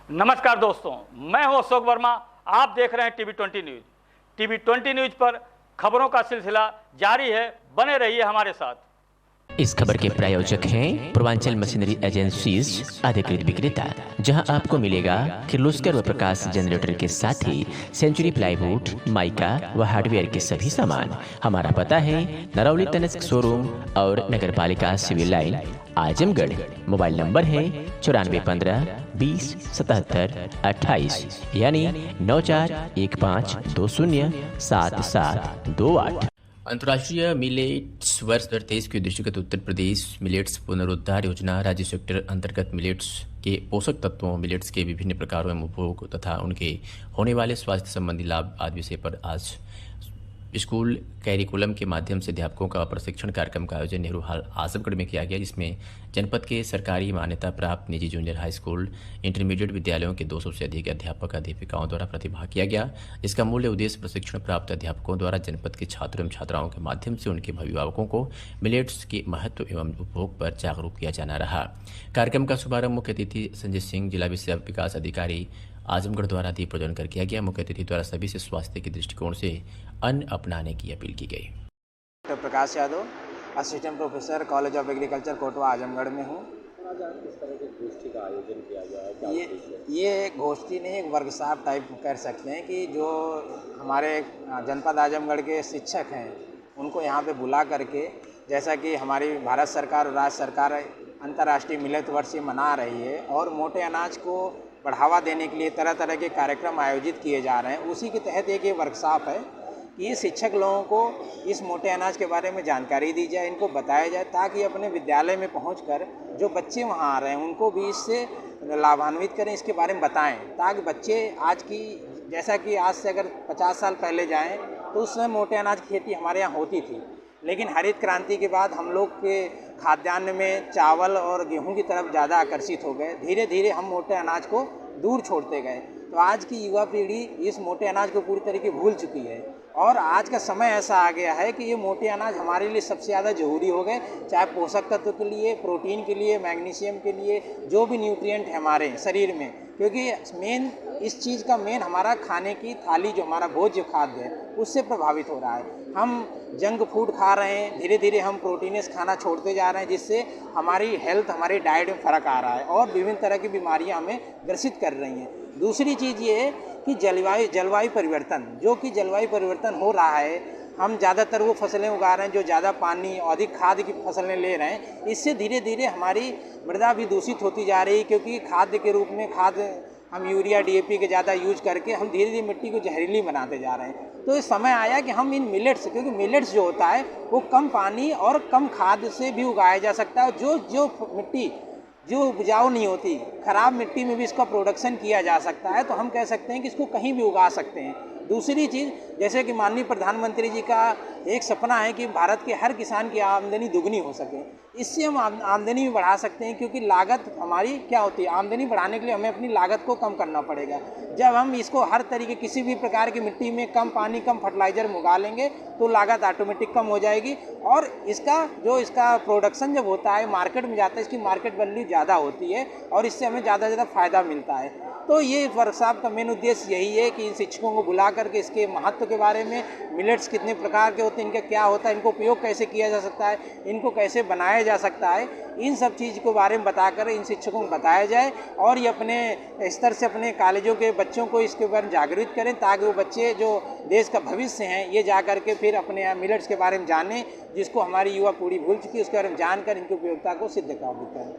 नमस्कार दोस्तों, मैं हूं अशोक वर्मा। आप देख रहे हैं टीवी 20 न्यूज। टीवी 20 न्यूज पर खबरों का सिलसिला जारी है। बने रहिए हमारे साथ। इस खबर के प्रायोजक हैं पूर्वांचल मशीनरी एजेंसीज अधिकृत विक्रेता, जहां आपको मिलेगा किर्लोस्कर व प्रकाश जनरेटर के साथ ही सेंचुरी प्लाईवुड, माइका व हार्डवेयर के सभी सामान। हमारा पता है नरौली तनिष्क शोरूम और नगर पालिका civil line, Azamgarh. Mobile number है 9415 20 77 28 यानी 9415207728। अंतर्राष्ट्रीय मिलेट्स वर्ष 2023 के दृष्टिगत उत्तर प्रदेश मिलेट्स पुनरुद्धार योजना राज्य सेक्टर अंतर्गत मिलेट्स के पोषक तत्वों, मिलेट्स के विभिन्न प्रकारों में उपभोग तथा उनके होने वाले स्वास्थ्य संबंधी लाभ आदि विषय पर आज स्कूल कैरिकुलम के माध्यम से अध्यापकों का प्रशिक्षण कार्यक्रम का आयोजन नेहरू हॉल आजमगढ़ में किया गया, जिसमें जनपद के सरकारी मान्यता प्राप्त निजी जूनियर हाई स्कूल, इंटरमीडिएट विद्यालयों के 200 से अधिक अध्यापक अध्यापिकाओं द्वारा प्रतिभाग किया गया। इसका मूल उद्देश्य प्रशिक्षण प्राप्त अध्यापकों द्वारा जनपद के छात्रों एवं छात्राओं के माध्यम से उनके अभिभावकों को मिलेट्स के महत्व एवं उपभोग पर जागरूक किया जाना रहा। कार्यक्रम का शुभारंभ मुख्य अतिथि संजय सिंह, जिला विकास अधिकारी आजमगढ़ द्वारा दीप प्रज्वलन कर किया गया। मुख्य अतिथि द्वारा सभी से स्वास्थ्य के दृष्टिकोण से अन्न अपनाने की अपील की गई। Doctor Prakash Yadav, assistant professor, college of agriculture, Kotwa, Azamgarh में हूँ। आज किस तरह की गोष्ठी का आयोजन किया गया है? ये गोष्ठी नहीं, एक वर्कशॉप टाइप कर सकते हैं कि जो हमारे जनपद आजमगढ़ के शिक्षक हैं उनको यहाँ पे बुला करके, जैसा कि हमारी भारत सरकार और राज्य सरकार अंतर्राष्ट्रीय मिलेट वर्ष मना रही है और मोटे अनाज को बढ़ावा देने के लिए तरह तरह के कार्यक्रम आयोजित किए जा रहे हैं, उसी के तहत एक ये वर्कशॉप है कि शिक्षक लोगों को इस मोटे अनाज के बारे में जानकारी दी जाए, इनको बताया जाए, ताकि अपने विद्यालय में पहुंचकर जो बच्चे वहां आ रहे हैं उनको भी इससे लाभान्वित करें, इसके बारे में बताएं, ताकि बच्चे आज की, जैसा कि आज से अगर 50 साल पहले जाएं तो उस समय मोटे अनाज की खेती हमारे यहाँ होती थी, लेकिन हरित क्रांति के बाद हम लोग के खाद्यान्न में चावल और गेहूं की तरफ ज़्यादा आकर्षित हो गए। धीरे धीरे हम मोटे अनाज को दूर छोड़ते गए, तो आज की युवा पीढ़ी इस मोटे अनाज को पूरी तरीके भूल चुकी है और आज का समय ऐसा आ गया है कि ये मोटे अनाज हमारे लिए सबसे ज़्यादा ज़रूरी हो गए, चाहे पोषक तत्व के लिए, प्रोटीन के लिए, मैग्नीशियम के लिए, जो भी न्यूट्रिएंट है हमारे शरीर में, क्योंकि मेन इस चीज़ का मेन हमारा खाने की थाली, जो हमारा भोज्य खाद्य है, उससे प्रभावित हो रहा है। हम जंक फूड खा रहे हैं, धीरे धीरे हम प्रोटीनस खाना छोड़ते जा रहे हैं, जिससे हमारी हेल्थ, हमारी डाइट में फ़र्क आ रहा है और विभिन्न तरह की बीमारियां हमें ग्रसित कर रही हैं। दूसरी चीज़ ये है कि जलवायु परिवर्तन, जो कि जलवायु परिवर्तन हो रहा है, हम ज़्यादातर वो फसलें उगा रहे हैं जो ज़्यादा पानी, अधिक खाद की फसलें ले रहे हैं, इससे धीरे धीरे हमारी मृदा भी दूषित होती जा रही है, क्योंकि खाद्य के रूप में हम यूरिया, DAP के ज़्यादा यूज करके हम धीरे धीरे मिट्टी को जहरीली बनाते जा रहे हैं। तो इस समय आया कि हम इन मिलेट्स, क्योंकि मिलेट्स जो होता है वो कम पानी और कम खाद से भी उगाया जा सकता है, जो मिट्टी जो उपजाऊ नहीं होती, ख़राब मिट्टी में भी इसका प्रोडक्शन किया जा सकता है, तो हम कह सकते हैं कि इसको कहीं भी उगा सकते हैं। दूसरी चीज़, जैसे कि माननीय प्रधानमंत्री जी का एक सपना है कि भारत के हर किसान की आमदनी दुगनी हो सके, इससे हम आमदनी भी बढ़ा सकते हैं, क्योंकि लागत हमारी क्या होती है, आमदनी बढ़ाने के लिए हमें अपनी लागत को कम करना पड़ेगा। जब हम इसको हर तरीके, किसी भी प्रकार की मिट्टी में कम पानी, कम फर्टिलाइज़र में उगा लेंगे तो लागत ऑटोमेटिक कम हो जाएगी और इसका प्रोडक्शन जब होता है, मार्केट में जाता है, इसकी मार्केट वैल्यू ज़्यादा होती है और इससे हमें ज़्यादा से ज़्यादा फ़ायदा मिलता है। तो ये वर्कशॉप का मेन उद्देश्य यही है कि इन शिक्षकों को बुला करके इसके महत्व के बारे में, मिलेट्स कितने प्रकार के होते हैं, इनका क्या होता है, इनको उपयोग कैसे किया जा सकता है, इनको कैसे बनाया जा सकता है, इन सब चीज़ के बारे में बताकर इन शिक्षकों को बताया जाए और ये अपने स्तर से अपने कॉलेजों के बच्चों को इसके बारे में जागरूक करें, ताकि वो बच्चे जो देश का भविष्य हैं, ये जा करके फिर अपने मिलेट्स के बारे में जानें, जिसको हमारी युवा पीढ़ी भूल चुकी है, उसके बारे में जानकर इनकी उपयोगिता को सिद्ध कर देते हैं।